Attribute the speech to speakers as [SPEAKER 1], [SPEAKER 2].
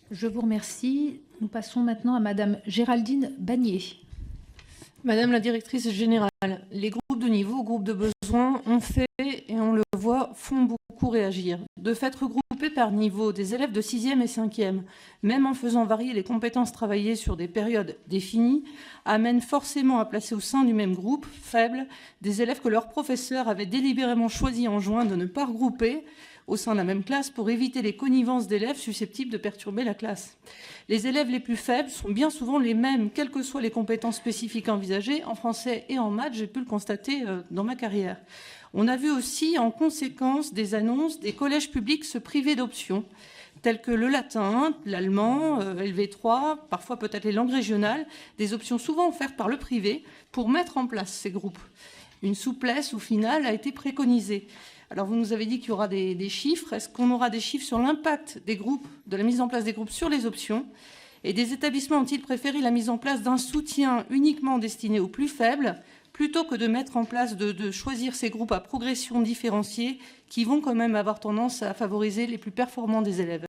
[SPEAKER 1] Je vous remercie. Nous passons maintenant à Madame Géraldine Bagnier.
[SPEAKER 2] Madame la directrice générale, les groupes de niveau, groupes de besoins, ont fait, et on le voit, font beaucoup réagir. De fait, regrouper par niveau des élèves de 6e et 5e, même en faisant varier les compétences travaillées sur des périodes définies, amène forcément à placer au sein du même groupe faible des élèves que leurs professeurs avaient délibérément choisi en juin de ne pas regrouper au sein de la même classe pour éviter les connivences d'élèves susceptibles de perturber la classe. Les élèves les plus faibles sont bien souvent les mêmes, quelles que soient les compétences spécifiques envisagées, en français et en maths, j'ai pu le constater dans ma carrière. On a vu aussi, en conséquence des annonces, des collèges publics se priver d'options, telles que le latin, l'allemand, LV3, parfois peut-être les langues régionales, des options souvent offertes par le privé pour mettre en place ces groupes. Une souplesse, au final, a été préconisée. Alors, vous nous avez dit qu'il y aura des chiffres. Est-ce qu'on aura des chiffres sur l'impact des groupes, de la mise en place des groupes sur les options? Et des établissements ont-ils préféré la mise en place d'un soutien uniquement destiné aux plus faibles, plutôt que de mettre en place, de choisir ces groupes à progression différenciée qui vont quand même avoir tendance à favoriser les plus performants des élèves?